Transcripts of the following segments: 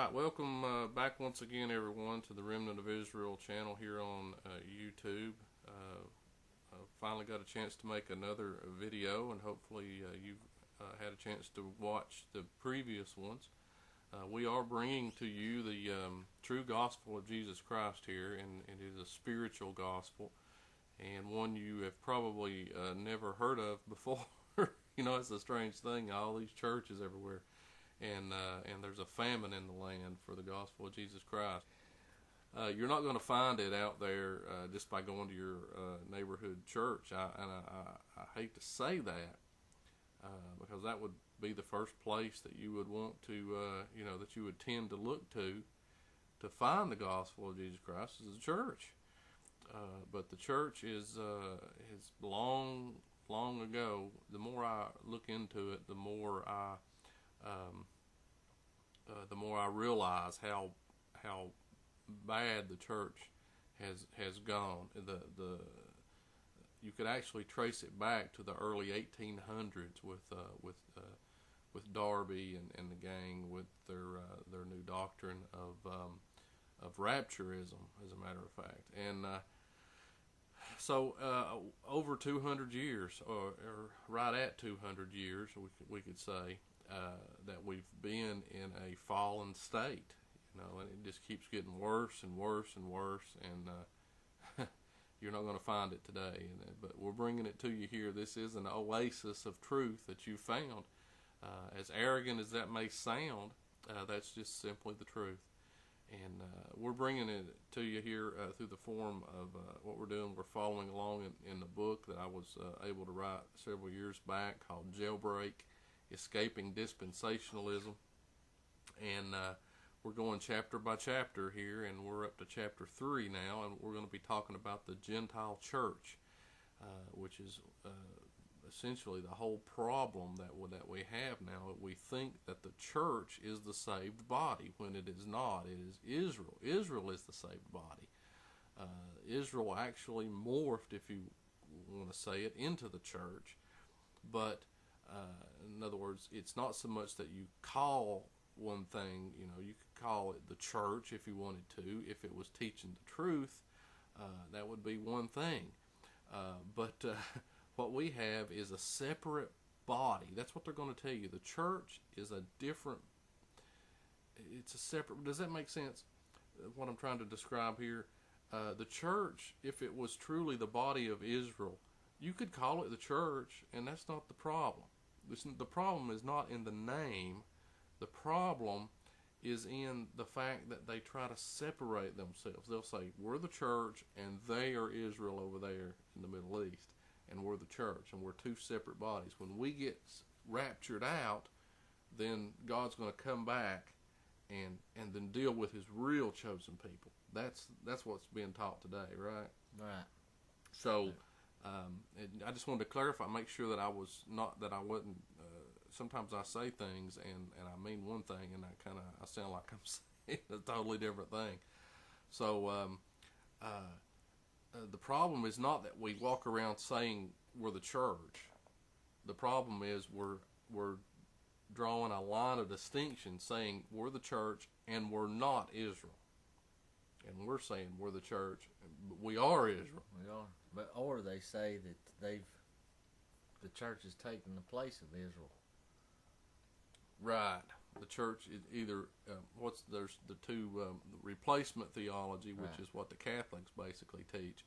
right, welcome back once again, everyone, to the Remnant of Israel channel here on YouTube. I finally got a chance to make another video, and hopefully you've had a chance to watch the previous ones. We are bringing to you the true gospel of Jesus Christ here, and it is a spiritual gospel, and one you have probably never heard of before. You know, it's a strange thing, all these churches everywhere. And there's a famine in the land for the gospel of Jesus Christ. You're not going to find it out there just by going to your neighborhood church. I hate to say that because that would be the first place that you would want to, that you would tend to look to find the gospel of Jesus Christ is the church. But the church is long ago. The more I look into it, the more I realize how bad the church has gone. You could actually trace it back to the early 1800s with Darby and the gang with their new doctrine of rapturism, as a matter of fact. And so over 200 years, or right at 200 years, we could say, that we've been in a fallen state, and it just keeps getting worse and worse and worse, and you're not going to find it today. But we're bringing it to you here. This is an oasis of truth that you found. As arrogant as that may sound, that's just simply the truth. And we're bringing it to you here through the form of what we're doing. We're following along in the book that I was able to write several years back called Jailbreak: Escaping Dispensationalism. And we're going chapter by chapter here, and we're up to chapter 3 now, and we're going to be talking about the Gentile church, which is essentially the whole problem that we have now. We think that the church is the saved body when it is not. It is Israel. Israel is the saved body. Israel actually morphed, if you want to say it, into the church. But in other words, it's not so much that you call one thing, you could call it the church if you wanted to. If it was teaching the truth, that would be one thing. But what we have is a separate body. That's what they're going to tell you. The church is it's a separate, does that make sense? What I'm trying to describe here? The church, if it was truly the body of Israel, you could call it the church, and that's not the problem. The problem is not in the name. The problem is in the fact that they try to separate themselves. They'll say, we're the church, and they are Israel over there in the Middle East, and we're the church, and we're two separate bodies. When we get raptured out, then God's going to come back and then deal with his real chosen people. That's what's being taught today, right? Right. So I just wanted to clarify, make sure that I wasn't. Sometimes I say things and I mean one thing, and I sound like I'm saying a totally different thing. So the problem is not that we walk around saying we're the church. The problem is we're drawing a line of distinction, saying we're the church and we're not Israel. And we're saying we're the church, but we are Israel. We are. Or they say that the church has taken the place of Israel. Right. The church is either there's the two replacement theology, which is what the Catholics basically teach,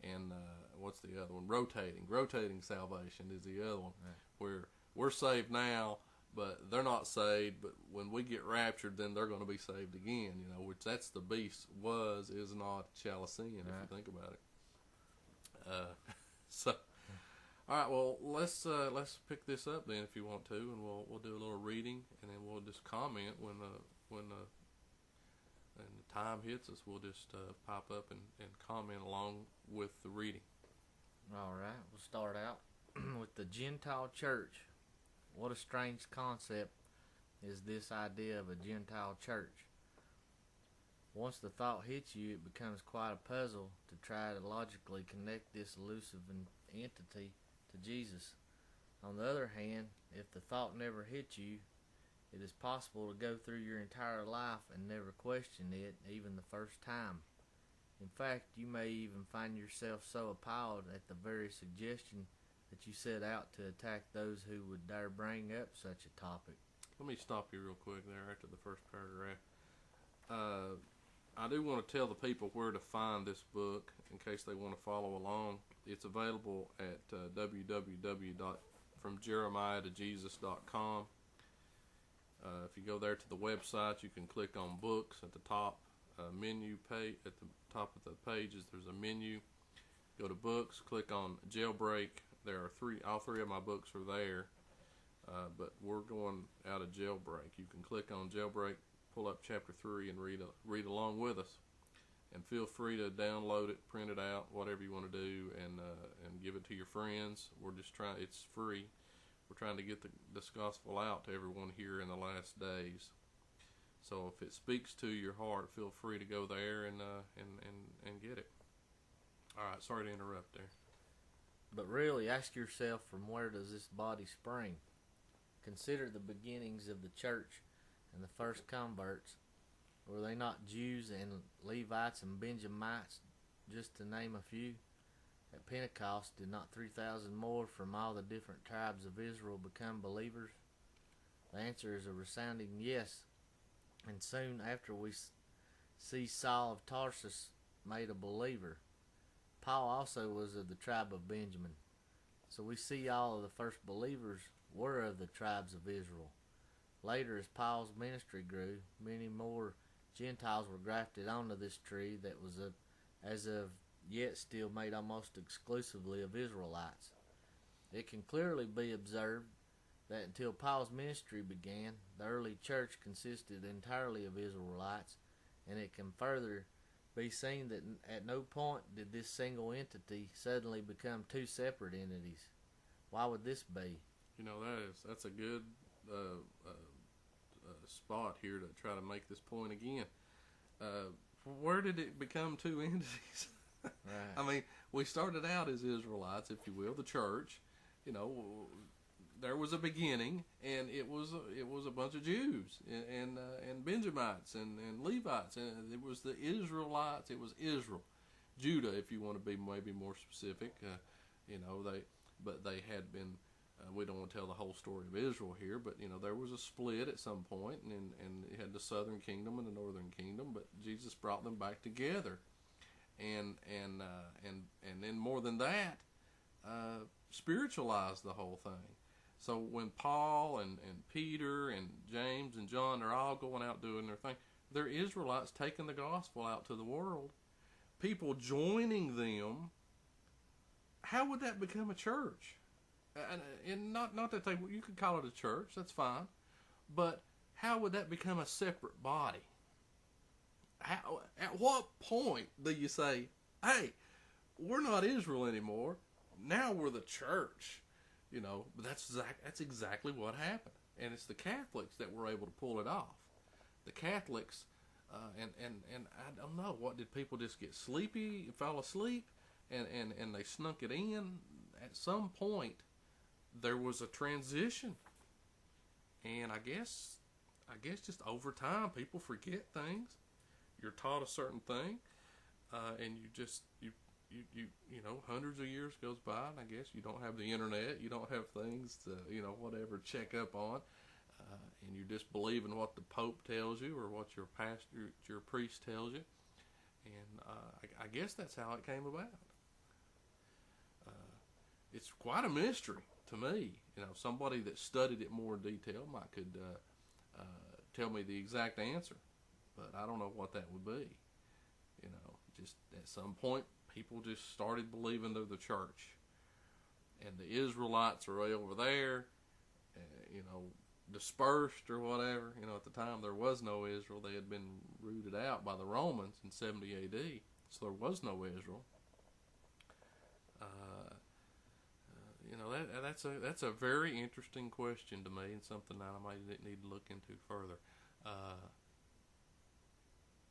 and what's the other one? Rotating salvation is the other one, where we're saved now, but they're not saved. But when we get raptured, then they're going to be saved again. Which that's the beast is not, shall ascend, if you think about it. So. All right, well, let's pick this up then, if you want to, and we'll do a little reading, and then we'll just comment when the time hits us. We'll just pop up and comment along with the reading. All right, we'll start out with the Gentile church. What a strange concept is this idea of a Gentile church. Once the thought hits you, it becomes quite a puzzle to try to logically connect this elusive entity to Jesus. On the other hand, if the thought never hit you, It is possible to go through your entire life and never question it, even the first time. In fact, you may even find yourself so appalled at the very suggestion that you set out to attack those who would dare bring up such a topic. Let me stop you real quick there after the first paragraph. I do want to tell the people where to find this book in case they want to follow along. It's available at www.fromjeremiahtojesus.com. If you go there to the website, you can click on books at the top menu page. At the top of the pages, there's a menu. Go to books, click on jailbreak. There are all three of my books are there, but we're going out of jailbreak. You can click on jailbreak, pull up chapter 3, and read along with us. And feel free to download it, print it out, whatever you want to do, and give it to your friends. We're just trying. It's free. We're trying to get this gospel out to everyone here in the last days. So if it speaks to your heart, feel free to go there and get it. All right, sorry to interrupt there. But really, ask yourself, from where does this body spring? Consider the beginnings of the church and the first converts. Were they not Jews and Levites and Benjamites, just to name a few? At Pentecost, did not 3,000 more from all the different tribes of Israel become believers? The answer is a resounding yes. And soon after, we see Saul of Tarsus made a believer. Paul also was of the tribe of Benjamin. So we see all of the first believers were of the tribes of Israel. Later, as Paul's ministry grew, many more Gentiles were grafted onto this tree that was as of yet still made almost exclusively of Israelites. It can clearly be observed that until Paul's ministry began, the early church consisted entirely of Israelites, and it can further be seen that at no point did this single entity suddenly become two separate entities. Why would this be? You know, that's a good spot here to try to make this point again. Where did it become two entities? Right. I mean, we started out as Israelites, if you will, the church. You know, there was a beginning, and it was a bunch of Jews and Benjamites and Levites, and it was the Israelites. It was Israel, Judah, if you want to be maybe more specific. You know, they had been. We don't want to tell the whole story of Israel here, but you know there was a split at some point, and it had the southern kingdom and the northern kingdom. But Jesus brought them back together, and then more than that, spiritualized the whole thing. So when Paul and Peter and James and John are all going out doing their thing, they're Israelites taking the gospel out to the world, people joining them. How would that become a church? And not that you could call it a church, that's fine, but how would that become a separate body? At what point do you say, hey, we're not Israel anymore, now we're the church? You know, that's exactly what happened. And it's the Catholics that were able to pull it off. The Catholics, and I don't know, what, did people just get sleepy, fall asleep, and they snuck it in? At some point, there was a transition. And I guess just over time, people forget things. You're taught a certain thing, and you know, hundreds of years goes by, and I guess you don't have the internet, you don't have things to, you know, whatever, check up on, and you just believe in what the Pope tells you or what your pastor, your priest tells you, and I guess that's how it came about. It's quite a mystery to me. You know, somebody that studied it more in detail could tell me the exact answer, but I don't know what that would be. You know, just at some point, people just started believing they're the church, and the Israelites are over there, you know, dispersed or whatever. You know, at the time there was no Israel; they had been rooted out by the Romans in 70 A.D., so there was no Israel. You know, that's a very interesting question to me, and something that I might need to look into further.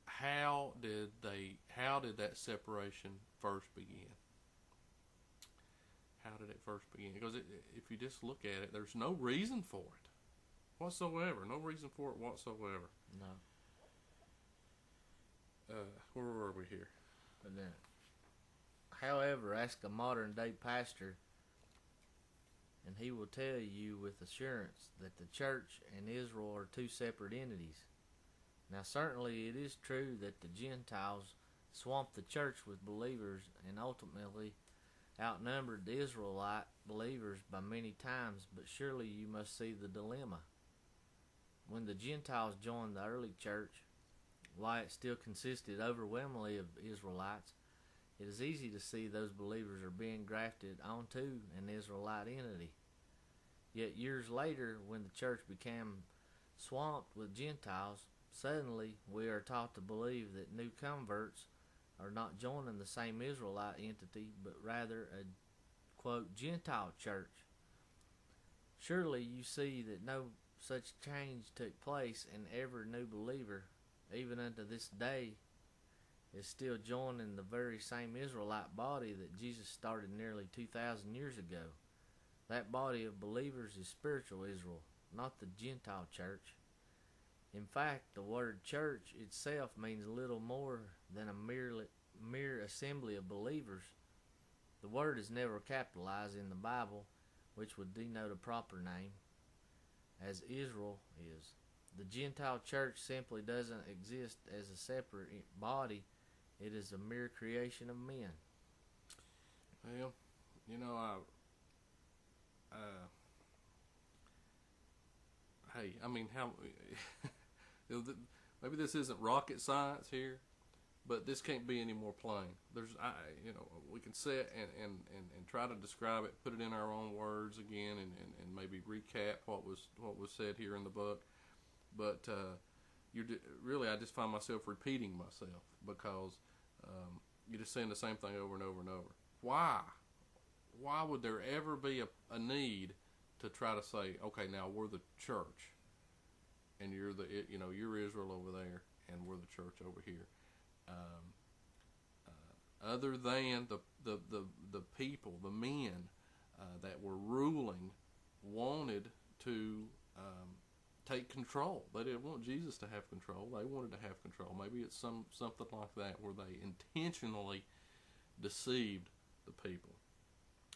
How did that separation first begin? How did it first begin? Because if you just look at it, there's no reason for it. whatsoever. No reason for it whatsoever. No. Where were we here? But then, however, ask a modern day pastor, and he will tell you with assurance that the church and Israel are two separate entities. Now, certainly it is true that the Gentiles swamped the church with believers and ultimately outnumbered the Israelite believers by many times, but surely you must see the dilemma. When the Gentiles joined the early church, while it still consisted overwhelmingly of Israelites, it is easy to see those believers are being grafted onto an Israelite entity. Yet years later, when the church became swamped with Gentiles, suddenly we are taught to believe that new converts are not joining the same Israelite entity, but rather a, quote, Gentile church. Surely you see that no such change took place, and every new believer, even unto this day, is still joining the very same Israelite body that Jesus started nearly 2,000 years ago. That body of believers is spiritual Israel, not the Gentile church. In fact, the word church itself means little more than a mere assembly of believers. The word is never capitalized in the Bible, which would denote a proper name, as Israel is. The Gentile church simply doesn't exist as a separate body. It is a mere creation of men. Well, you know, hey, I mean, how maybe this isn't rocket science here, but this can't be any more plain. We can sit and try to describe it, put it in our own words again, and maybe recap what was said here in the book. But really, I just find myself repeating myself because you're just saying the same thing over and over and over. Why? Why would there ever be a need to try to say, okay, now we're the church, and you're Israel over there, and we're the church over here. Other than the people, the men that were ruling, wanted to take control. They didn't want Jesus to have control. They wanted to have control. Maybe it's something like that, where they intentionally deceived the people,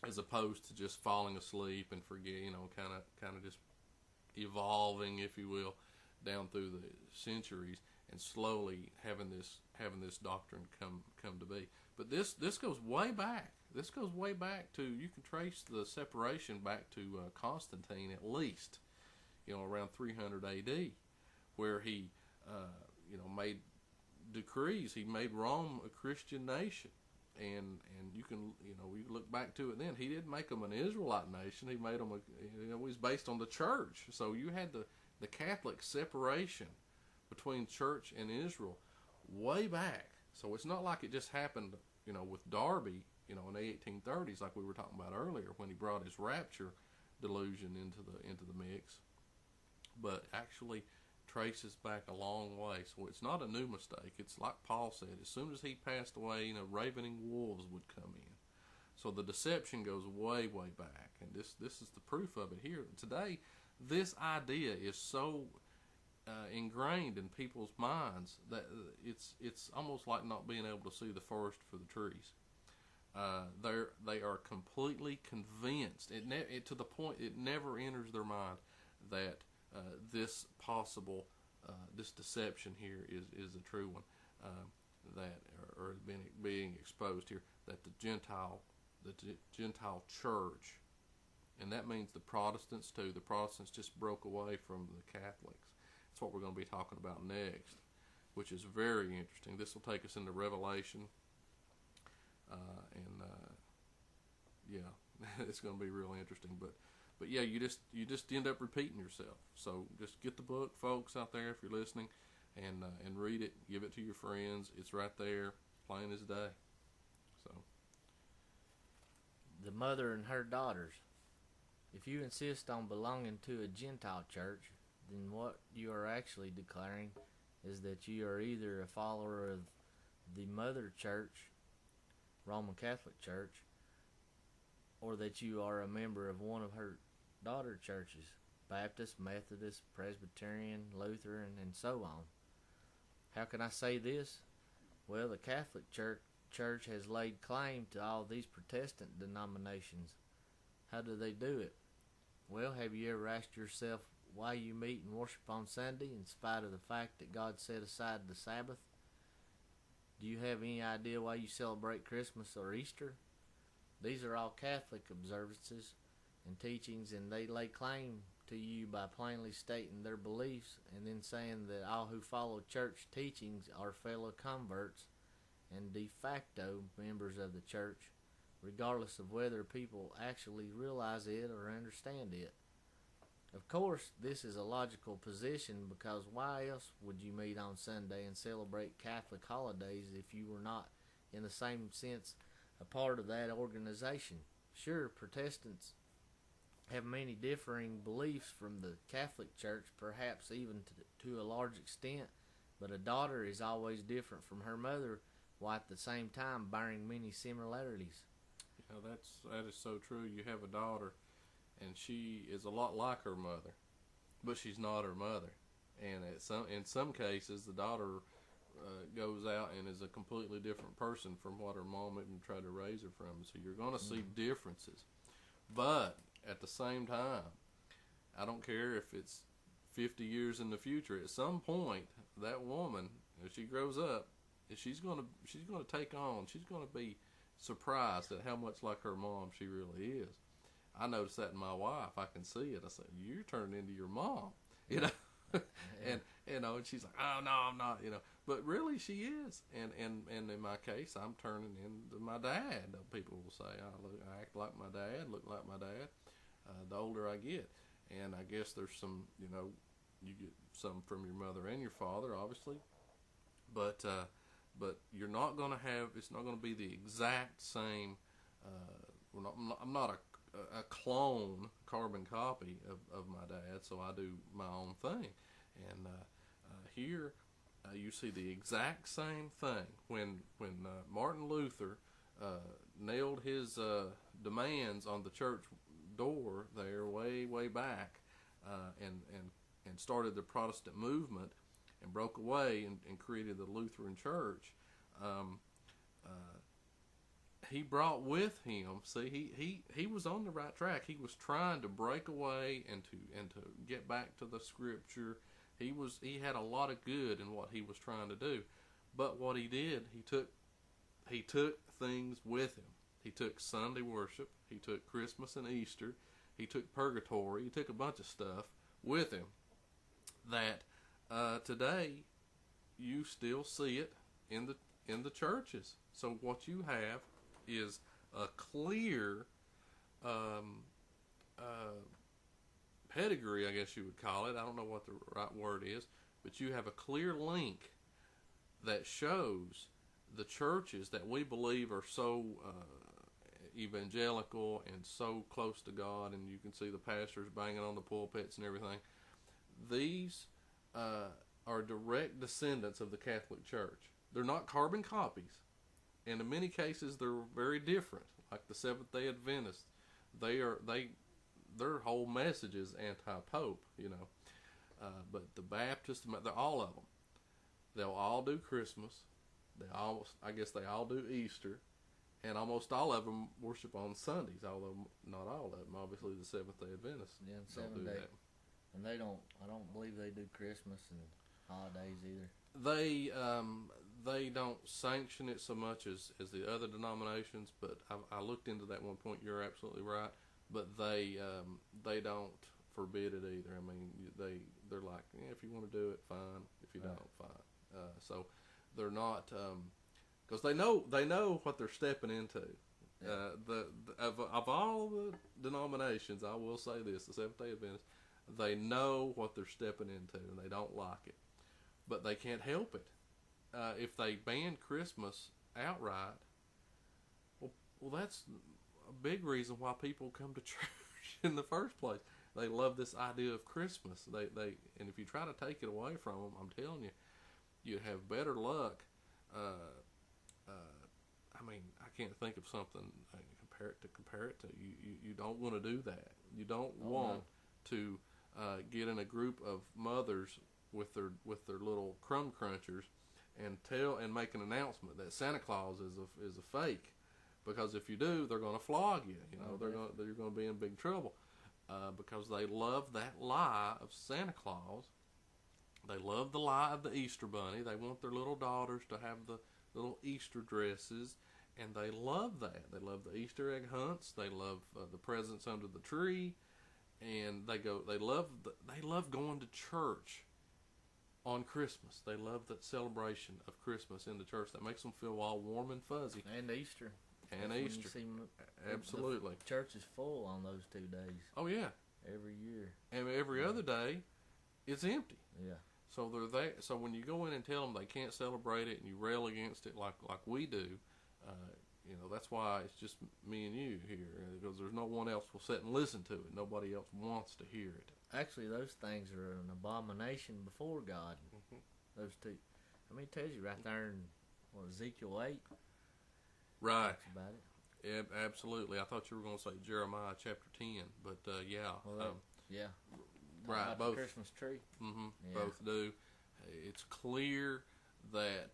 as opposed to just falling asleep and forget, kind of just evolving, if you will, down through the centuries, and slowly having this doctrine come to be. But this goes way back. This goes way back to, you can trace the separation back to Constantine, at least, around 300 A.D., where he made decrees. He made Rome a Christian nation. And you can we look back to it then. He didn't make them an Israelite nation. He made them it was based on the church. So you had the Catholic separation between church and Israel way back. So it's not like it just happened with Darby in the 1830s, like we were talking about earlier, when he brought his rapture delusion into the mix, but actually traces back a long way. So it's not a new mistake. It's like Paul said, as soon as he passed away, ravening wolves would come in. So the deception goes way, way back, and this is the proof of it here today. This idea is so ingrained in people's minds that it's almost like not being able to see the forest for the trees. They are completely convinced, to the point it never enters their mind that this possible this deception here is the true one, that or being exposed here, that the Gentile church, and that means the Protestants too. The Protestants just broke away from the Catholics. That's what we're going to be talking about next, which is very interesting. This will take us into Revelation, it's going to be real interesting. But yeah, you just end up repeating yourself. So just get the book, folks out there, if you're listening, and read it. Give it to your friends. It's right there, plain as day. So The mother and her daughters. If you insist on belonging to a Gentile church, then what you are actually declaring is that you are either a follower of the mother church, Roman Catholic Church, or that you are a member of one of her daughter churches, Baptist, Methodist, Presbyterian, Lutheran, and so on. How can I say this? Well, the Catholic Church has laid claim to all these Protestant denominations. How do they do it? Well, have you ever asked yourself why you meet and worship on Sunday in spite of the fact that God set aside the Sabbath? Do you have any idea why you celebrate Christmas or Easter? These are all Catholic observances and teachings, and they lay claim to you by plainly stating their beliefs and then saying that all who follow church teachings are fellow converts and de facto members of the church, regardless of whether people actually realize it or understand it. Of course, this is a logical position, because why else would you meet on Sunday and celebrate Catholic holidays if you were not, in the same sense, a part of that organization? Sure, Protestants have many differing beliefs from the Catholic Church, perhaps even to a large extent, but a daughter is always different from her mother, while at the same time bearing many similarities. Yeah, that is so true. You have a daughter, and she is a lot like her mother, but she's not her mother. And in some cases, the daughter goes out and is a completely different person from what her mom even tried to raise her from. So you're going to see differences. But at the same time, I don't care if it's 50 years in the future. At some point, that woman, if she grows up, she's going to take on. She's going to be surprised at how much like her mom she really is. I noticed that in my wife. I can see it. I said, "You're turning into your mom," you know. And and she's like, "Oh no, I'm not," But really, she is. And in my case, I'm turning into my dad. People will say, I act like my dad, look like my dad. The older I get, and I guess there's some, you get some from your mother and your father, obviously. But you're not going to have. It's not going to be the exact same. I'm not a clone, carbon copy of my dad, so I do my own thing. And here you see the exact same thing. When Martin Luther nailed his demands on the church door there way back, and started the Protestant movement and broke away and created the Lutheran Church. He brought with him. See, he was on the right track. He was trying to break away and to get back to the Scripture. He had a lot of good in what he was trying to do. But what he did, he took things with him. He took Sunday worship. He took Christmas and Easter. He took purgatory. He took a bunch of stuff with him that today you still see it in the churches. So what you have is a clear pedigree, I guess you would call it. I don't know what the right word is, but you have a clear link that shows the churches that we believe are so evangelical and so close to God, and you can see the pastors banging on the pulpits and everything. These are direct descendants of the Catholic Church. They're not carbon copies. And in many cases, they're very different. Like the Seventh-day Adventists, their whole message is anti-pope, But the Baptists, they're all of them. They'll all do Christmas. I guess they all do Easter, and almost all of them worship on Sundays. Although not all of them, obviously the Seventh-day Adventists don't do that. And I don't believe they do Christmas and holidays either. They don't sanction it so much as the other denominations, but I looked into that one point. You're absolutely right, but they don't forbid it either. I mean, they're like, if you want to do it, fine. If you don't, fine. So they're not, because they know what they're stepping into. Yeah. Of all the denominations, I will say this: the Seventh-day Adventists, they know what they're stepping into, and they don't like it, but they can't help it. If they ban Christmas outright, well, that's a big reason why people come to church in the first place. They love this idea of Christmas. And if you try to take it away from them, I'm telling you, you have better luck. I mean, I can't think of something to compare it to. You don't want to do that. You don't want to get in a group of mothers with their little crumb crunchers and make an announcement that Santa Claus is a fake, because if you do, they're going to flog you. You know, you're going to be in big trouble, because they love that lie of Santa Claus. They love the lie of the Easter Bunny. They want their little daughters to have the little Easter dresses, and they love that. They love the Easter egg hunts. They love the presents under the tree, and they love going to church on Christmas. They love that celebration of Christmas in the church. That makes them feel all warm and fuzzy. And Easter. And Easter. Absolutely. The church is full on those 2 days. Oh, yeah. Every year. And every other day, it's empty. Yeah. So they're there. So when you go in and tell them they can't celebrate it and you rail against it like we do, you know, that's why it's just me and you here, because there's no one else will sit and listen to it. Nobody else wants to hear it. Actually, those things are an abomination before God. Mm-hmm. Those two. I mean, it tells you right there in Ezekiel 8. Right. Talks about it. Yeah, absolutely. I thought you were going to say Jeremiah chapter 10, but yeah. Well, yeah. Right. About Both. the Christmas tree. Mm-hmm. Yeah. Both do. It's clear that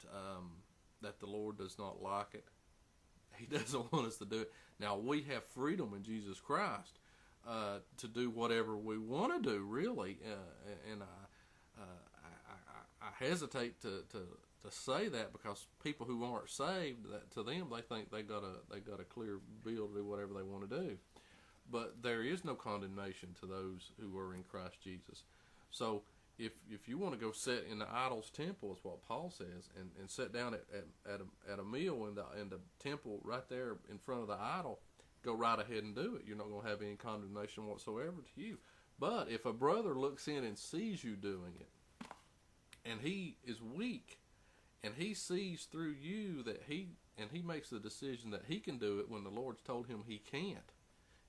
that the Lord does not like it. He doesn't want us to do it. Now, we have freedom in Jesus Christ to do whatever we want to do, really. And I hesitate to say that, because people who aren't saved, that to them they think they got a clear bill to do whatever they want to do. But there is no condemnation to those who are in Christ Jesus. So if you want to go sit in the idol's temple, is what Paul says, and sit down at a meal in the temple right there in front of the idol, go right ahead and do it. You're not going to have any condemnation whatsoever to you. But if a brother looks in and sees you doing it, and he is weak, and he sees through you that he makes the decision that he can do it when the Lord's told him he can't,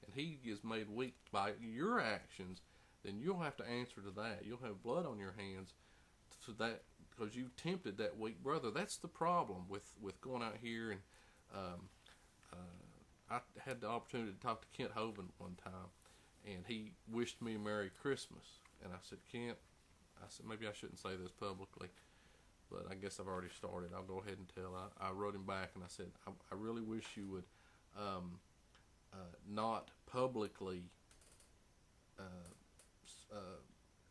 and he is made weak by your actions, then you'll have to answer to that. You'll have blood on your hands to that, because you tempted that weak brother. That's the problem with going out here. And I had the opportunity to talk to Kent Hovind one time, and he wished me a Merry Christmas. And I said, Kent, maybe I shouldn't say this publicly, but I guess I've already started. I'll go ahead and tell. I wrote him back and I said, I really wish you would not publicly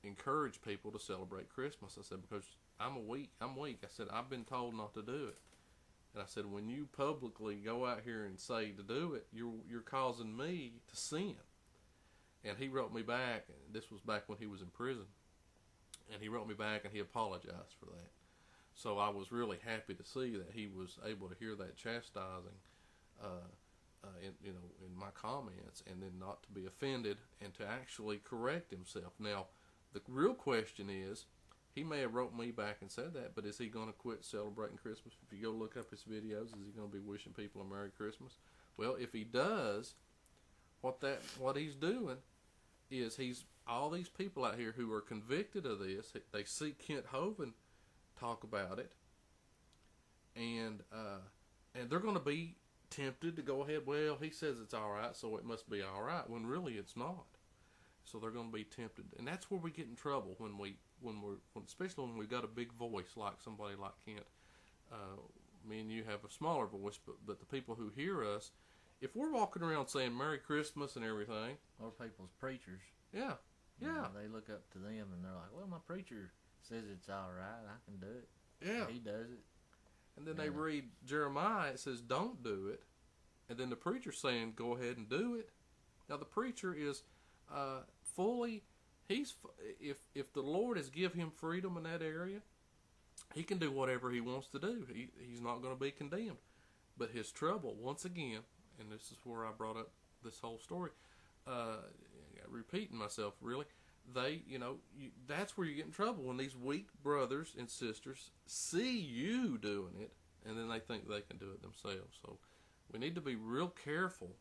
encourage people to celebrate Christmas. I said, because I'm weak. I said, I've been told not to do it. And I said, when you publicly go out here and say to do it, you're causing me to sin. And he wrote me back. This was back when he was in prison. And he wrote me back and he apologized for that. So I was really happy to see that he was able to hear that chastising, in my comments, and then not to be offended and to actually correct himself. Now, the real question is, he may have wrote me back and said that, but is he going to quit celebrating Christmas? If you go look up his videos, is he going to be wishing people a Merry Christmas? Well, if he does, what he's doing is all these people out here who are convicted of this, they see Kent Hovind talk about it, and they're going to be tempted to go ahead. Well, he says it's all right, so it must be all right, when really it's not. So they're going to be tempted, and that's where we get in trouble especially when we've got a big voice like somebody like Kent. Me and you have a smaller voice, but the people who hear us, if we're walking around saying Merry Christmas and everything, or people's preachers, yeah, you know, they look up to them and they're like, well, my preacher says it's all right, I can do it. Yeah, he does it. And then they read Jeremiah, it says don't do it, and then the preacher's saying go ahead and do it. Now the preacher is fully, if the Lord has give him freedom in that area, he can do whatever he wants to do. He's not going to be condemned. But his trouble, once again, and this is where I brought up this whole story, repeating myself really, that's where you get in trouble, when these weak brothers and sisters see you doing it, and then they think they can do it themselves. So we need to be real careful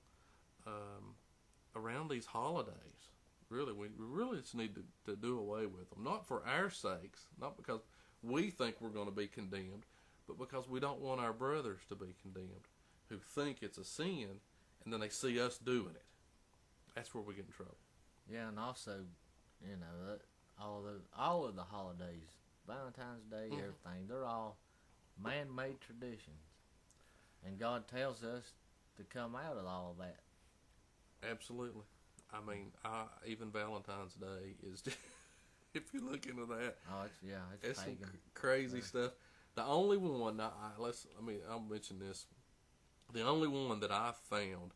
around these holidays. Really, we really just need to do away with them. Not for our sakes, not because we think we're going to be condemned, but because we don't want our brothers to be condemned who think it's a sin, and then they see us doing it. That's where we get in trouble. Yeah, and also, You know, all of the holidays, Valentine's Day, Mhm. everything, they're all man-made traditions, and God tells us to come out of all of that. Absolutely. I mean, even Valentine's Day is just, if you look into that, Oh, it's some pagan. crazy stuff. The only one I'll mention this. The only one that I found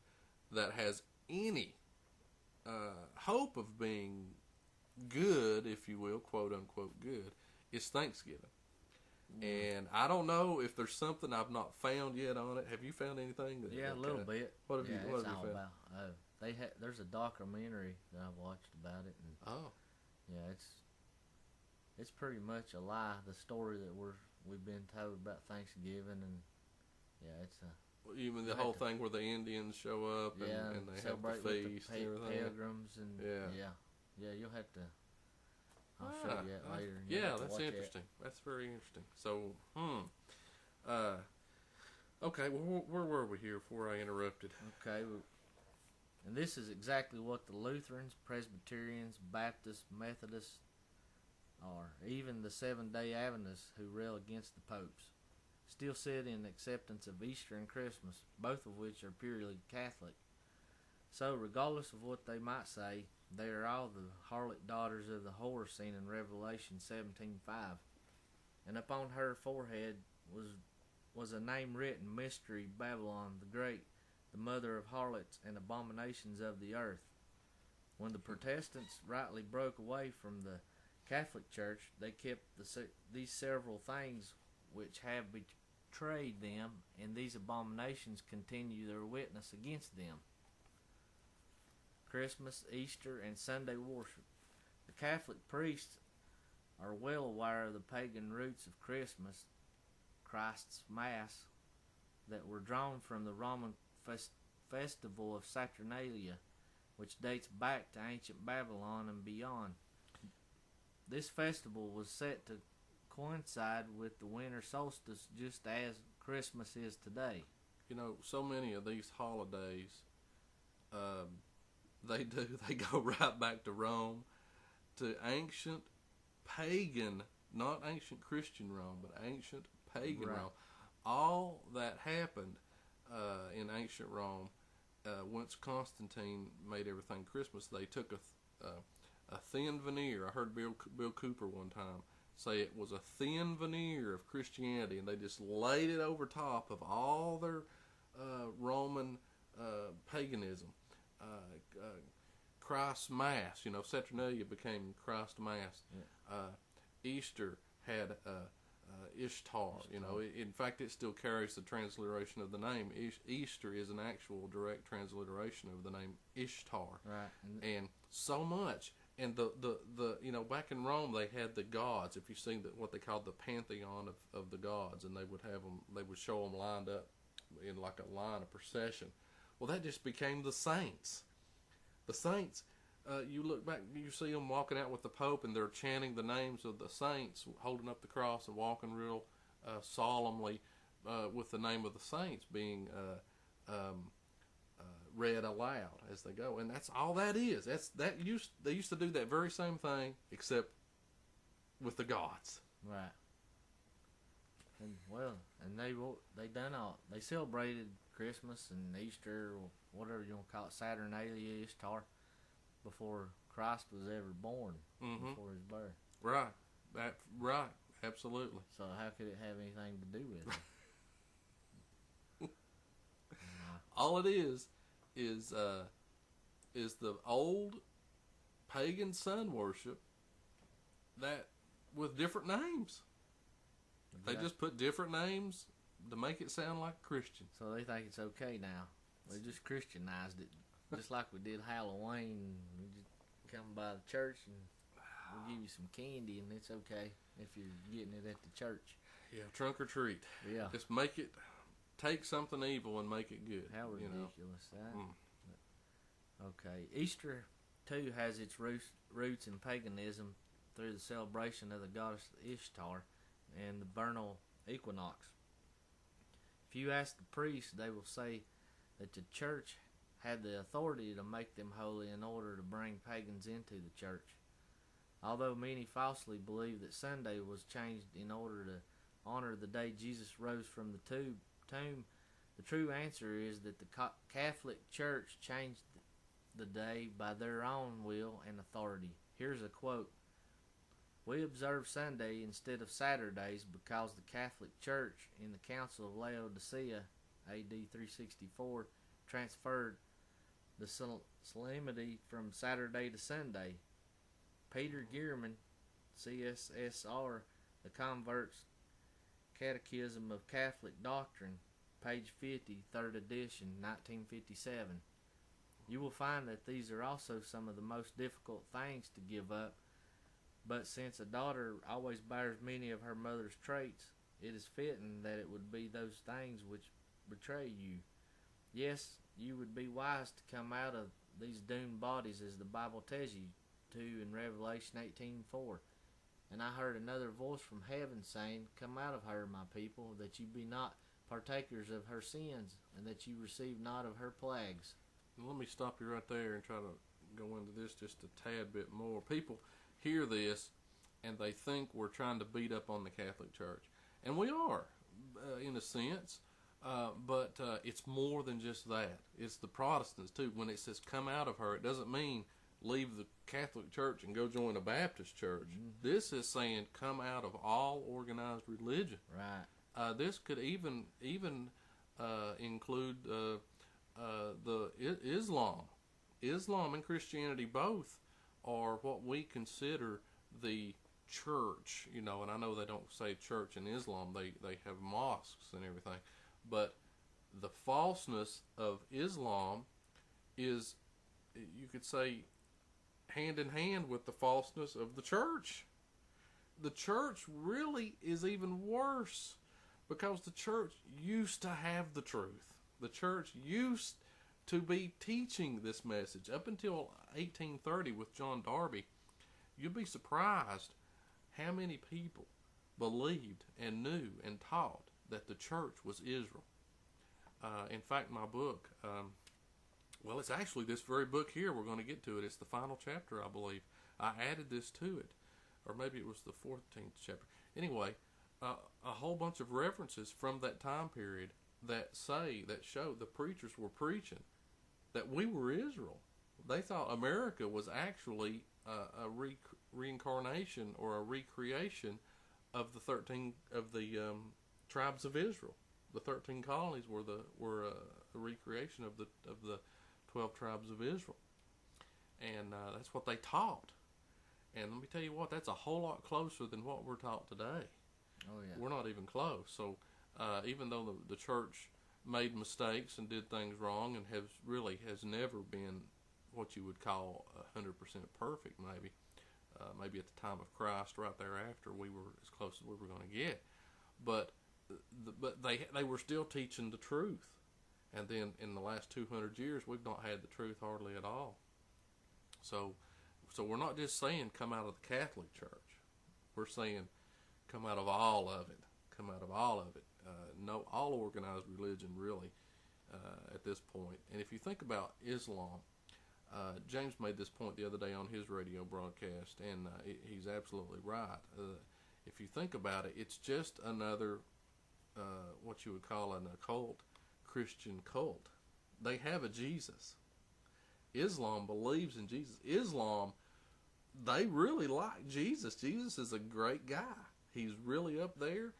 that has any hope of being good, if you will, quote unquote good, is Thanksgiving. And I don't know if there's something I've not found yet on it. Have you found anything? Yeah, a little bit. What have yeah, you? What it's have you all found? about. There's a documentary that I've watched about it, and Oh, yeah, it's pretty much a lie. The story that we've been told about Thanksgiving, and yeah, it's a you mean the You whole have to- thing where the Indians show up and, yeah, and they have the celebrate with feast the and everything? pilgrims, and Yeah. yeah. You'll have to. I'll show you that later. You'll Yeah, have to that's watch that. interesting. That's very interesting. So, okay, well, where were we here before I interrupted? Okay, and this is exactly what the Lutherans, Presbyterians, Baptists, Methodists, or even the Seventh-day Adventists who rail against the popes, still sit in acceptance of Easter and Christmas, both of which are purely Catholic. So, regardless of what they might say, they are all the harlot daughters of the whore seen in Revelation 17:5, and upon her forehead was a name written, Mystery, Babylon the Great, the mother of harlots and abominations of the earth. When the Protestants rightly broke away from the Catholic Church, they kept these several things which have betrayed them, and these abominations continue their witness against them. Christmas, Easter, and Sunday worship. The Catholic priests are well aware of the pagan roots of Christmas, Christ's Mass, that were drawn from the Roman festival of Saturnalia, which dates back to ancient Babylon and beyond. This festival was set to coincide with the winter solstice, just as Christmas is today. You know, so many of these holidays, they go right back to Rome, to ancient pagan, not ancient Christian Rome, but ancient pagan Right. Rome. All that happened in ancient Rome, once Constantine made everything Christmas, they took a thin veneer. I heard Bill Cooper one time say it was a thin veneer of Christianity, and they just laid it over top of all their Roman paganism. Christ's Mass, Saturnalia became Christ's Mass. Yeah. Easter had Ishtar. In fact, it still carries the transliteration of the name. Easter is an actual direct transliteration of the name Ishtar. Right. And so much. And the back in Rome they had the gods. If you see what they called the pantheon of the gods, and they would show them lined up in like a line of procession. Well, that just became the saints. The saints, you look back, you see them walking out with the Pope, and they're chanting the names of the saints, holding up the cross and walking real solemnly with the name of the saints being read aloud as they go. And that's all that is. They used to do that very same thing, except with the gods. Right. And they celebrated Christmas and Easter, or whatever you want to call it, Saturnalia, Ishtar, before Christ was ever born, Mm-hmm. before his birth. Right. Right. Absolutely. So how could it have anything to do with it? All it is the old pagan sun worship that with different names. They just put different names to make it sound like Christian. So they think it's okay now. They just Christianized it, just like we did Halloween. We just come by the church and we'll give you some candy, and it's okay if you're getting it at the church. Yeah, trunk or treat. Yeah. Just take something evil and make it good. How ridiculous that. Mm. Okay, Easter too has its roots in paganism through the celebration of the goddess Ishtar and the vernal equinox. If you ask the priests, they will say that the church had the authority to make them holy in order to bring pagans into the church. Although many falsely believe that Sunday was changed in order to honor the day Jesus rose from the tomb, the true answer is that the Catholic Church changed the day by their own will and authority. Here's a quote. We observe Sunday instead of Saturdays because the Catholic Church in the Council of Laodicea, AD 364, transferred the solemnity from Saturday to Sunday. Peter Gearman, CSSR, The Convert's Catechism of Catholic Doctrine, page 50, 3rd edition, 1957. You will find that these are also some of the most difficult things to give up, but since a daughter always bears many of her mother's traits, it is fitting that it would be those things which betray you. Yes, you would be wise to come out of these doomed bodies as the Bible tells you to in Revelation 18:4. And I heard another voice from heaven saying, Come out of her, my people, that you be not partakers of her sins, and that you receive not of her plagues. Let me stop you right there and try to go into this just a tad bit more. People hear this and they think we're trying to beat up on the Catholic Church. And we are, in a sense, but it's more than just that. It's the Protestants, too. When it says come out of her, it doesn't mean leave the Catholic Church and go join a Baptist church. Mm-hmm. This is saying come out of all organized religion. Right. This could even include the Islam. Islam and Christianity both are what we consider the church, and I know they don't say church in Islam, they have mosques and everything, but the falseness of Islam is, you could say, hand in hand with the falseness of the church. The church really is even worse because the church used to have the truth. The church used to be teaching this message. Up until 1830 with John Darby, you'd be surprised how many people believed and knew and taught that the church was Israel. In fact, my book, well, it's actually this very book here. We're going to get to it. It's the final chapter, I believe. I added this to it, or maybe it was the 14th chapter. Anyway, a whole bunch of references from that time period that show the preachers were preaching that we were Israel. They thought America was actually a reincarnation or a recreation of the 13 of the tribes of Israel. The 13 colonies were a recreation of the 12 tribes of Israel, and that's what they taught. And let me tell you what, that's a whole lot closer than what we're taught today. Oh yeah, we're not even close. So even though the church made mistakes and did things wrong and has never been what you would call 100% perfect, maybe at the time of Christ, right thereafter, we were as close as we were going to get. But they were still teaching the truth. And then in the last 200 years, we've not had the truth hardly at all. So we're not just saying come out of the Catholic Church. We're saying come out of all of it. Come out of all of it. No, all organized religion, really, at this point. And if you think about Islam, James made this point the other day on his radio broadcast, and he's absolutely right. If you think about it, it's just another, what you would call an occult Christian cult. They have a Jesus. Islam believes in Jesus. Islam, they really like Jesus. Jesus is a great guy. He's really up there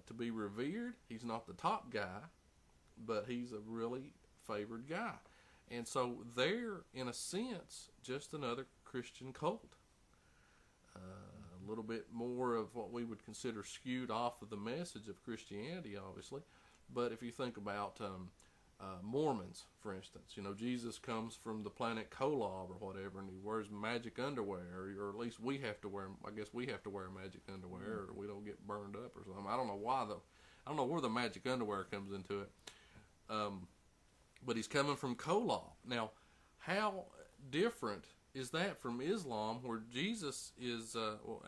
to be revered. He's not the top guy, but he's a really favored guy. And so they're, in a sense, just another Christian cult. A little bit more of what we would consider skewed off of the message of Christianity, obviously. But if you think about Mormons, for instance, Jesus comes from the planet Kolob or whatever, and he wears magic underwear, or at least we have to wear magic underwear, or we don't get burned up or something. I don't know why, though. I don't know where the magic underwear comes into it. But he's coming from Kolob. Now, how different is that from Islam, where Jesus is,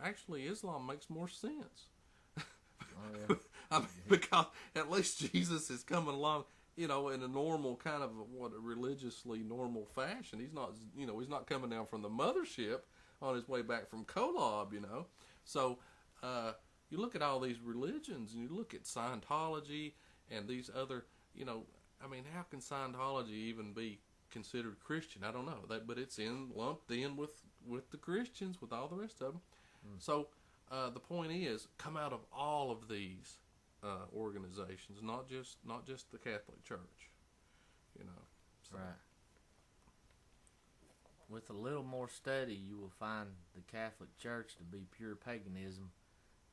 actually Islam makes more sense. Oh, yeah. Because at least Jesus is coming along, in a normal kind of a religiously normal fashion. He's not, he's not coming down from the mothership on his way back from Kolob, So you look at all these religions, and you look at Scientology and these other, how can Scientology even be considered Christian? I don't know that, but it's lumped in with the Christians, with all the rest of them. So the point is, come out of all of these organizations, not just the Catholic Church, So. Right. With a little more study, you will find the Catholic Church to be pure paganism,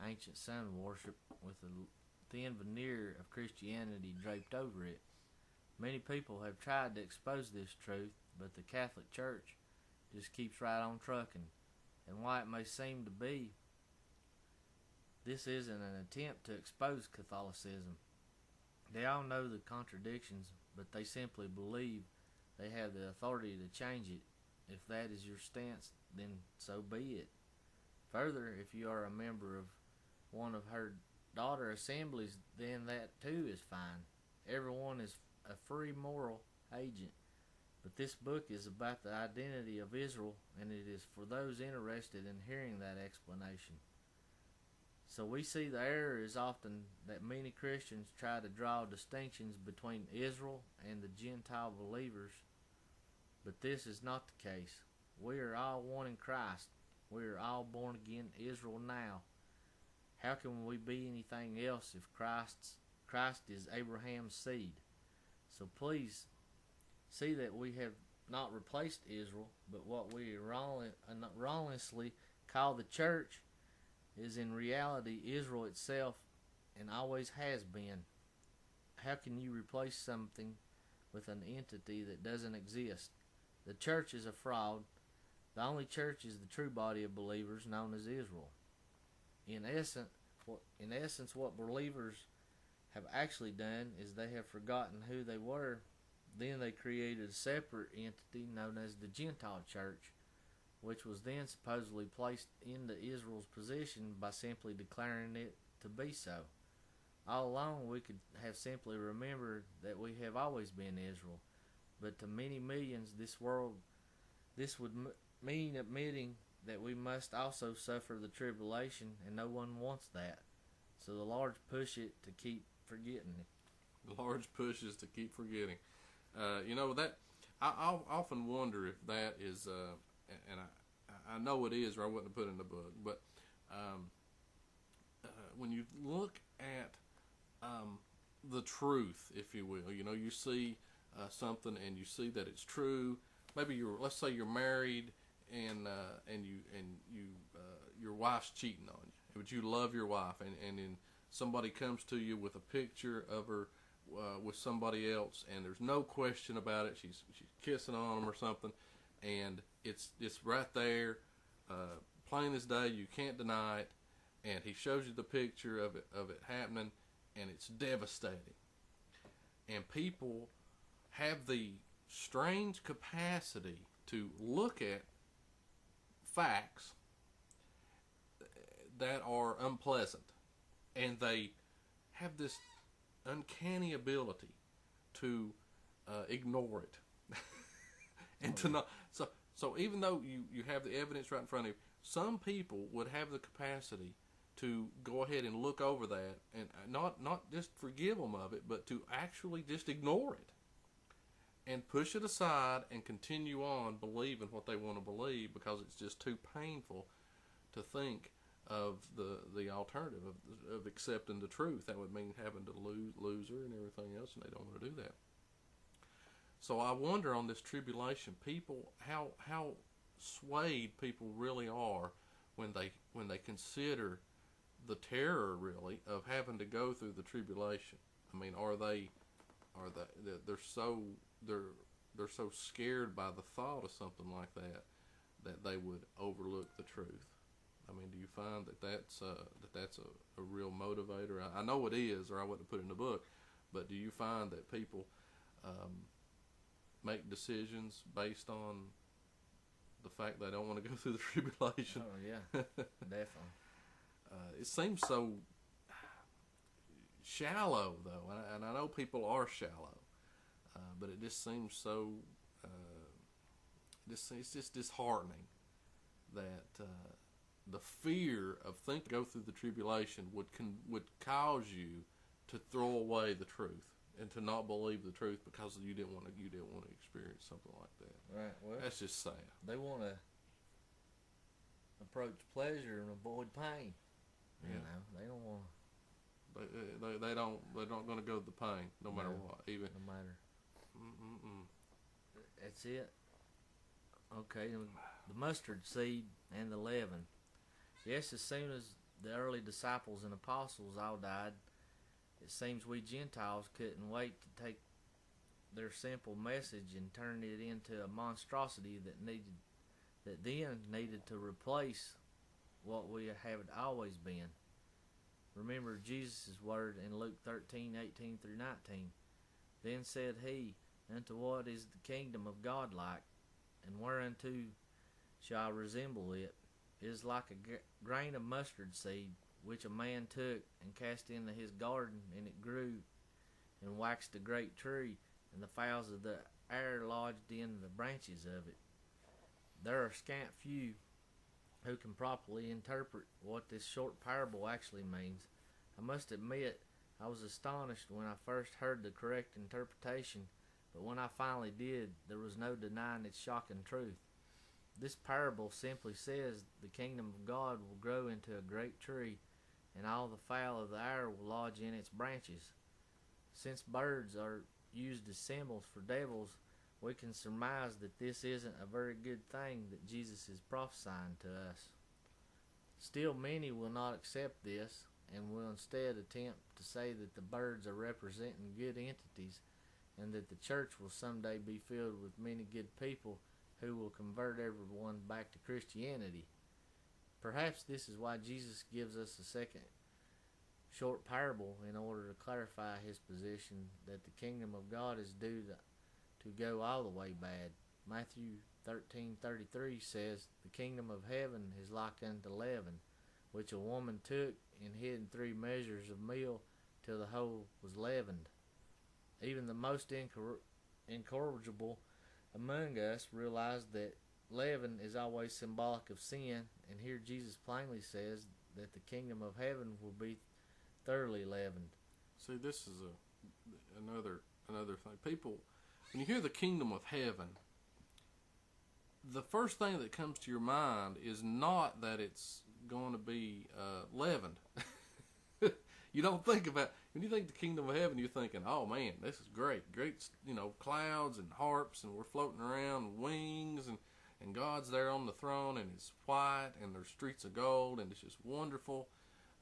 ancient sun worship, with a thin veneer of Christianity draped over it. Many people have tried to expose this truth, but the Catholic Church just keeps right on trucking. And while it may seem to be, this isn't an attempt to expose Catholicism. They all know the contradictions, but they simply believe they have the authority to change it. If that is your stance, then so be it. Further, if you are a member of one of her daughter assemblies, then that too is fine. Everyone is a free moral agent. But this book is about the identity of Israel, and it is for those interested in hearing that explanation. So we see the error is often that many Christians try to draw distinctions between Israel and the Gentile believers, but this is not the case. We are all one in Christ. We are all born again Israel now. How can we be anything else if Christ is Abraham's seed? So please see that we have not replaced Israel, but what we wrongly call the church is in reality Israel itself, and always has been. How can you replace something with an entity that doesn't exist? The church is a fraud. The only church is the true body of believers known as Israel. In essence, what believers have actually done is they have forgotten who they were. Then they created a separate entity known as the Gentile church, which was then supposedly placed into Israel's position by simply declaring it to be so. All along, we could have simply remembered that we have always been Israel, but to many millions this would mean admitting that we must also suffer the tribulation, and no one wants that. So the Lord push it to keep forgetting it. The Lord pushes to keep forgetting. That I often wonder if that is, and I know it is, or I wouldn't have put it in the book. But when you look at the truth, if you will, you see something and you see that it's true. Maybe let's say you're married and your wife's cheating on you, but you love your wife, and then somebody comes to you with a picture of her with somebody else, and there's no question about it. She's kissing on him or something, and it's right there, plain as day. You can't deny it, and he shows you the picture of it happening, and it's devastating. And people have the strange capacity to look at facts that are unpleasant, and they have this uncanny ability to ignore it and to not. So even though you have the evidence right in front of you, some people would have the capacity to go ahead and look over that and not just forgive them of it, but to actually just ignore it and push it aside and continue on believing what they want to believe, because it's just too painful to think of the alternative of accepting the truth. That would mean having to lose her and everything else, and they don't want to do that. So I wonder on this tribulation, people, how swayed people really are when they consider the terror really of having to go through the tribulation. I mean, they're so scared by the thought of something like that they would overlook the truth. I mean, do you find that that's a real motivator? I know it is, or I wouldn't have put it in the book. But do you find that people make decisions based on the fact they don't want to go through the tribulation? Oh yeah, definitely. It seems so shallow, though, and I know people are shallow, but it just seems so. It's just disheartening that the fear of go through the tribulation would cause you to throw away the truth and to not believe the truth because you didn't want to experience something like that. Right. Well, that's just sad. They want to approach pleasure and avoid pain. You know, they don't want to. They're not going to go to the pain, no matter what. Even no matter. That's it. Okay, the mustard seed and the leaven. Yes, as soon as the early disciples and apostles all died, it seems we Gentiles couldn't wait to take their simple message and turn it into a monstrosity that then needed to replace what we have always been. Remember Jesus' word in Luke 13:18 through 19. Then said he, unto what is the kingdom of God like, and whereunto shall I resemble it? It is like a grain of mustard seed, which a man took and cast into his garden, and it grew and waxed a great tree, and the fowls of the air lodged in the branches of it. There are scant few who can properly interpret what this short parable actually means. I must admit, I was astonished when I first heard the correct interpretation, but when I finally did, there was no denying its shocking truth. This parable simply says the kingdom of God will grow into a great tree, and all the fowl of the air will lodge in its branches. Since birds are used as symbols for devils, we can surmise that this isn't a very good thing that Jesus is prophesying to us. Still, many will not accept this and will instead attempt to say that the birds are representing good entities and that the church will someday be filled with many good people who will convert everyone back to Christianity. Perhaps this is why Jesus gives us a second short parable in order to clarify his position that the kingdom of God is due to go all the way bad. Matthew 13:33 says, the kingdom of heaven is like unto leaven, which a woman took and hid in 3 measures of meal till the whole was leavened. Even the most incorrigible among us realize that leaven is always symbolic of sin, and here Jesus plainly says that the kingdom of heaven will be thoroughly leavened. See, this is another thing. People, when you hear the kingdom of heaven, the first thing that comes to your mind is not that it's going to be leavened. You don't think about, when you think the kingdom of heaven, you're thinking, oh man, this is great, clouds and harps, and we're floating around, wings, and God's there on the throne, and it's white, and there's streets of gold, and it's just wonderful,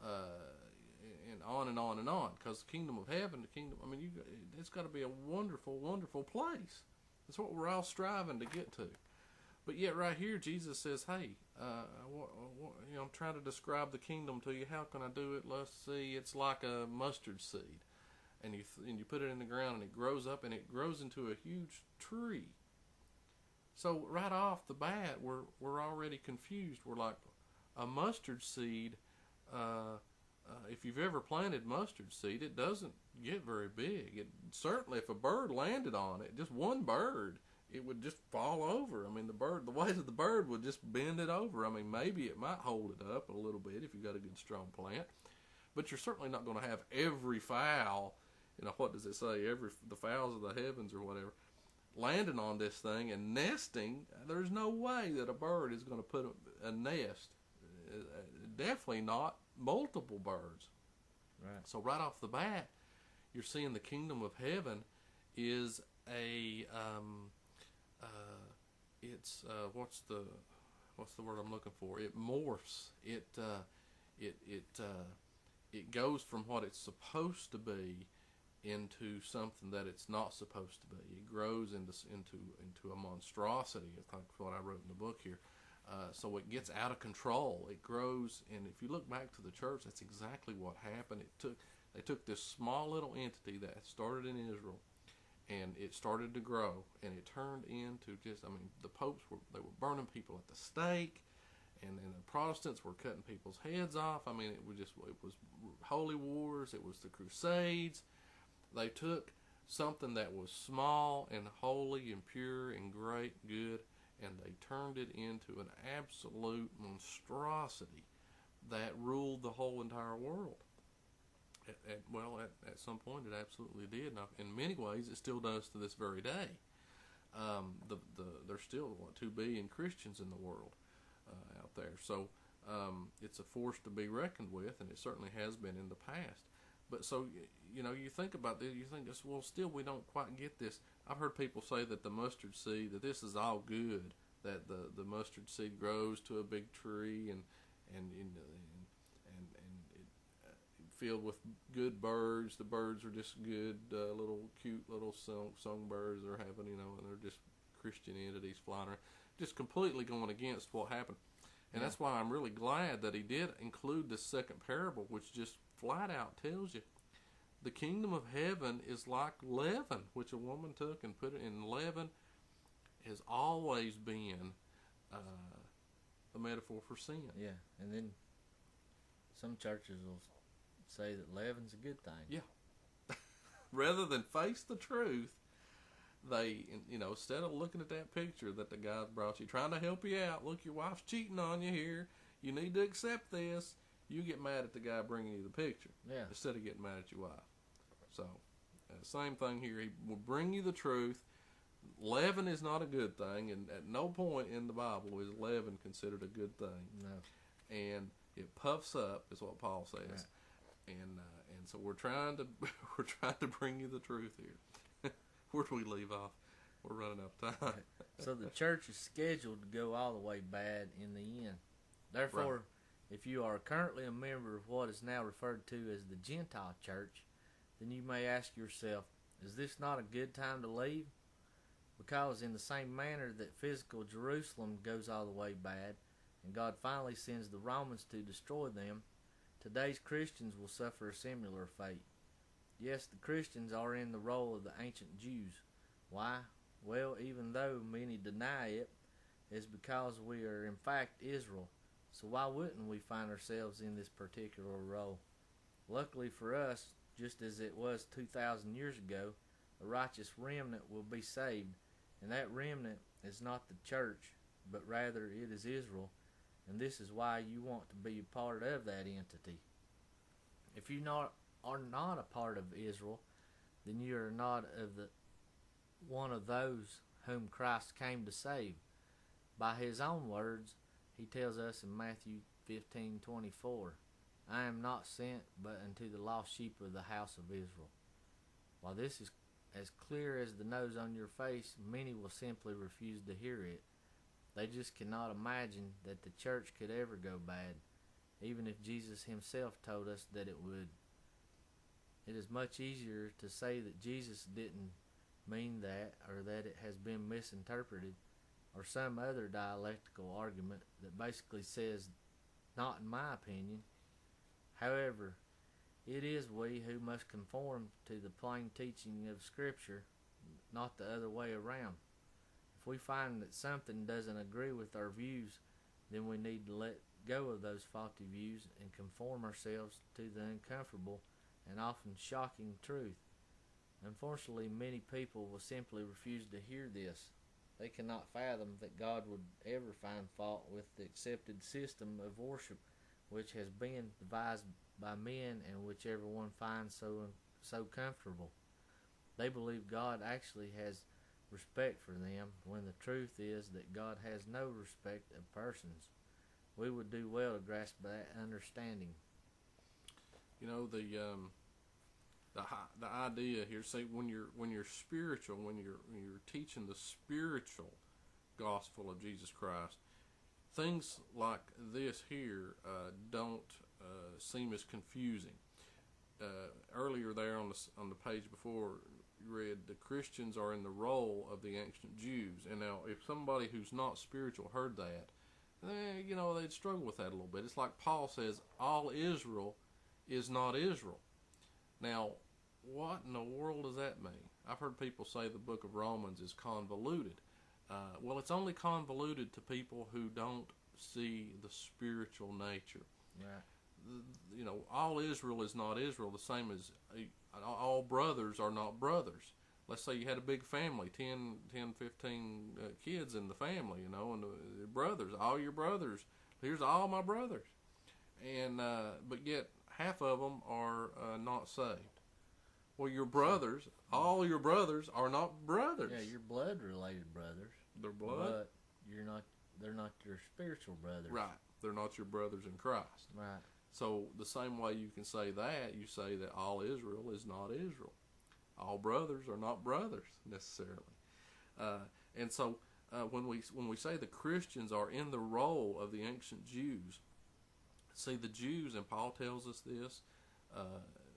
and on and on and on. Because the kingdom of heaven, it's got to be a wonderful, wonderful place. That's what we're all striving to get to. But yet, right here, Jesus says, "Hey, I'm trying to describe the kingdom to you. How can I do it? Let's see. It's like a mustard seed, and you put it in the ground, and it grows up, and it grows into a huge tree. So right off the bat, we're already confused. We're like, a mustard seed. If you've ever planted mustard seed, it doesn't get very big. Certainly, if a bird landed on it, just one bird, it would just fall over. The weight of the bird would just bend it over. Maybe it might hold it up a little bit if you've got a good strong plant, but you're certainly not going to have every fowl, what does it say, the fowls of the heavens or whatever, landing on this thing and nesting. There's no way that a bird is going to put a nest. Definitely not multiple birds. Right. So right off the bat, you're seeing the kingdom of heaven is a what's the word I'm looking for? It morphs. It goes from what it's supposed to be into something that it's not supposed to be. It grows into a monstrosity. I think that's what I wrote in the book here. So it gets out of control. It grows, and if you look back to the church, that's exactly what happened. They took this small little entity that started in Israel, and it started to grow, and it turned into the popes were burning people at the stake, and the Protestants were cutting people's heads off. It was holy wars. It was the Crusades. They took something that was small and holy and pure and great, good, and they turned it into an absolute monstrosity that ruled the whole entire world. At some point it absolutely did. Now, in many ways, it still does to this very day. There's still 2 billion Christians in the world out there, so it's a force to be reckoned with, and it certainly has been in the past. But so you think about this, you think, well, still we don't quite get this. I've heard people say that the mustard seed, that this is all good, that the mustard seed grows to a big tree and filled with good birds. The birds are just good, cute little songbirds they're having, and they're just Christian entities flying around, just completely going against what happened. And that's why I'm really glad that he did include this second parable, which just flat out tells you the kingdom of heaven is like leaven, which a woman took and put it in. Leaven has always been a metaphor for sin. Yeah, and then some churches will say that leaven's a good thing. Yeah. Rather than face the truth, they, instead of looking at that picture that the guy's brought you, trying to help you out, look, your wife's cheating on you here, you need to accept this, you get mad at the guy bringing you the picture. Yeah. Instead of getting mad at your wife. So, same thing here. He will bring you the truth. Leaven is not a good thing, and at no point in the Bible is leaven considered a good thing. No. And it puffs up, is what Paul says. Right. And so we're trying to bring you the truth here. Where do we leave off? We're running out of time. So the church is scheduled to go all the way bad in the end. Therefore, Right. If you are currently a member of what is now referred to as the Gentile church, then you may ask yourself, is this not a good time to leave? Because in the same manner that physical Jerusalem goes all the way bad, and God finally sends the Romans to destroy them, today's Christians will suffer a similar fate. Yes, the Christians are in the role of the ancient Jews. Why? Well, even though many deny it, it's because we are in fact Israel. So why wouldn't we find ourselves in this particular role? Luckily for us, just as it was 2,000 years ago, a righteous remnant will be saved, and that remnant is not the church, but rather it is Israel, and this is why you want to be a part of that entity. If you are not a part of Israel, then you are not one of those whom Christ came to save. By his own words, he tells us in Matthew 15:24, I am not sent but unto the lost sheep of the house of Israel. While this is as clear as the nose on your face, many will simply refuse to hear it. They just cannot imagine that the church could ever go bad, even if Jesus himself told us that it would. It is much easier to say that Jesus didn't mean that, or that it has been misinterpreted, or some other dialectical argument that basically says, not in my opinion. However, it is we who must conform to the plain teaching of Scripture, not the other way around. If we find that something doesn't agree with our views, then we need to let go of those faulty views and conform ourselves to the uncomfortable and often shocking truth. Unfortunately, many people will simply refuse to hear this. They cannot fathom that God would ever find fault with the accepted system of worship which has been devised by men and which everyone finds so comfortable. They believe God actually has respect for them, when the truth is that God has no respect of persons. We would do well to grasp that understanding. The idea here, say when you're spiritual, when you're teaching the spiritual gospel of Jesus Christ, things like this here don't seem as confusing. Earlier there on the page before, you read the Christians are in the role of the ancient Jews, and now if somebody who's not spiritual heard that, they'd struggle with that a little bit. It's like Paul says, all Israel is not Israel. Now, what in the world does that mean? I've heard people say the book of Romans is convoluted. Well, it's only convoluted to people who don't see the spiritual nature. Right. All Israel is not Israel, the same as all brothers are not brothers. let's say you had a big family, 15 kids in the family, and the brothers, all your brothers. Here's all my brothers, and but yet half of them are not saved. Well, your brothers, all your brothers are not brothers. Yeah, your blood-related brothers. They're blood. But they're not your spiritual brothers. Right. They're not your brothers in Christ. Right. So the same way you can say that, you say that all Israel is not Israel. All brothers are not brothers necessarily. And so when we say the Christians are in the role of the ancient Jews, see the Jews, and Paul tells us this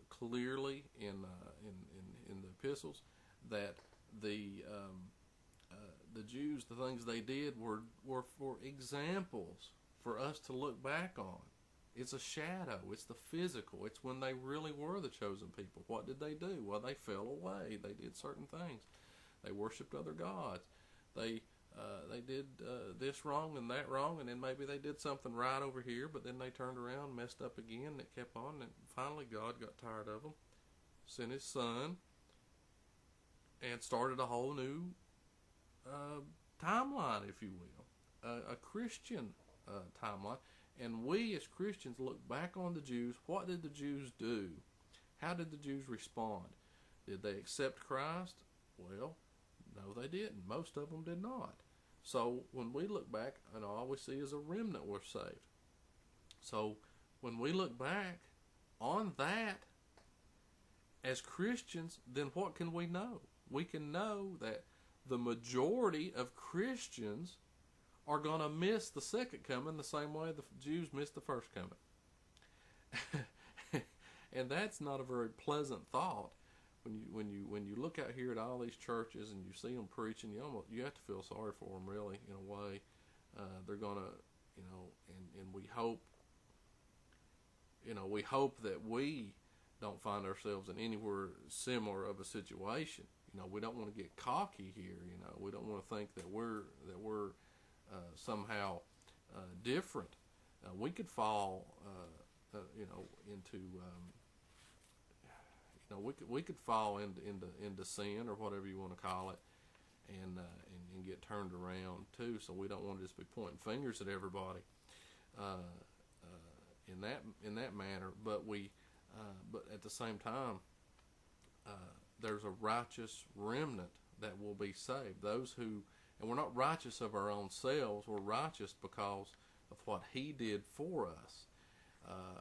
clearly in the epistles, that the Jews, the things they did were for examples for us to look back on. It's a shadow. It's the physical. It's when they really were the chosen people. What did they do? Well, they fell away. They did certain things. They worshipped other gods. They did this wrong and that wrong, and then maybe they did something right over here, but then they turned around, messed up again, and it kept on, and finally God got tired of them, sent His Son, and started a whole new timeline, if you will, a Christian timeline. And we as Christians look back on the Jews. What did the Jews do? How did the Jews respond? Did they accept Christ? Well, no, they didn't. Most of them did not. So when we look back, and all we see is a remnant were saved. So when we look back on that as Christians, then what can we know? We can know that the majority of Christians are going to miss the second coming the same way the Jews missed the first coming. And that's not a very pleasant thought. When you look out here at all these churches and you see them preaching, you have to feel sorry for them, really, in a way. They're gonna, and we hope that we don't find ourselves in anywhere similar of a situation. We don't want to get cocky here. We don't want to think that we're somehow different. We could fall, into. We could fall into sin, or whatever you want to call it, and get turned around too. So we don't want to just be pointing fingers at everybody in that manner. But but at the same time, there's a righteous remnant that will be saved. Those who, and we're not righteous of our own selves. We're righteous because of what He did for us.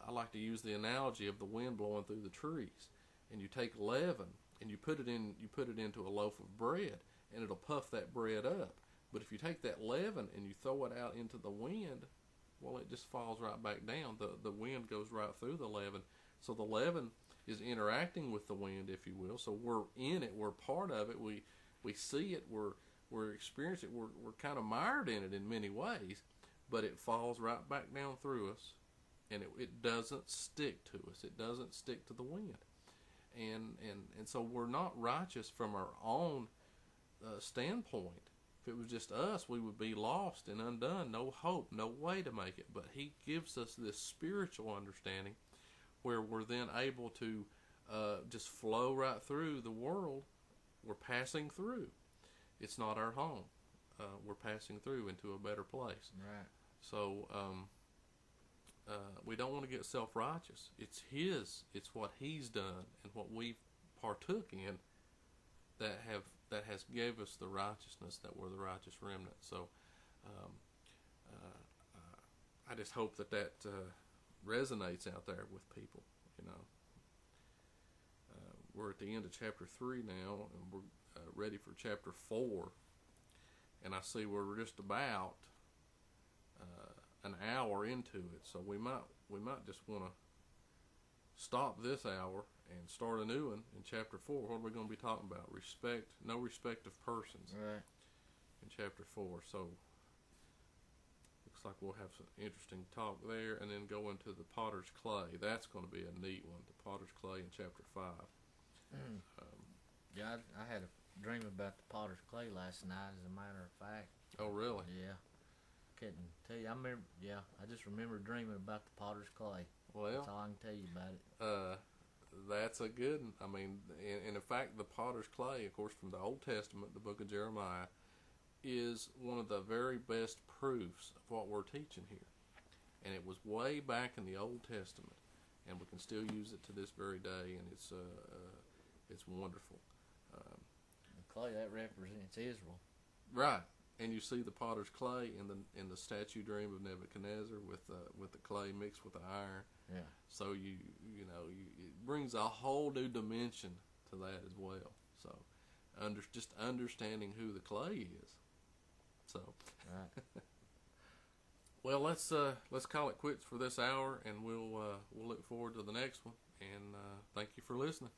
I like to use the analogy of the wind blowing through the trees. And you take leaven and you put it into a loaf of bread, and it'll puff that bread up. But if you take that leaven and you throw it out into the wind, well, it just falls right back down. The wind goes right through the leaven. So the leaven is interacting with the wind, if you will. So we're in it. We're part of it. We see it. We're experiencing it. We're kind of mired in it in many ways. But it falls right back down through us, and it doesn't stick to us. It doesn't stick to the wind. And so we're not righteous from our own standpoint. If it was just us, we would be lost and undone, no hope, no way to make it. But He gives us this spiritual understanding where we're then able to just flow right through the world. We're passing through. It's not our home. We're passing through into a better place. Right. So we don't want to get self-righteous. It's what He's done and what we partook in that has gave us the righteousness that we're the righteous remnant. So I just hope that resonates out there with people. We're at the end of chapter 3 now, and we're ready for chapter 4. And I see we're just about an hour into it, so we might just want to stop this hour and start a new one in chapter 4. What are we going to be talking about? No respect of persons. Right. In chapter 4. So looks like we'll have some interesting talk there, and then go into the potter's clay. That's going to be a neat one. The potter's clay in chapter 5. Yeah, I had a dream about the potter's clay last night, as a matter of fact. Oh, really? Yeah. Couldn't tell you. I just remember dreaming about the potter's clay. Well, that's all I can tell you about it. That's a good one. I mean, and in fact, the potter's clay, of course, from the Old Testament, the book of Jeremiah, is one of the very best proofs of what we're teaching here. And it was way back in the Old Testament, and we can still use it to this very day, and it's wonderful. The clay, that represents Israel. Right, and you see the potter's clay in the statue dream of Nebuchadnezzar with the clay mixed with the iron. Yeah. So it brings a whole new dimension to that as well. So, just understanding who the clay is. So, right. Well, let's call it quits for this hour, and we'll look forward to the next one. And thank you for listening.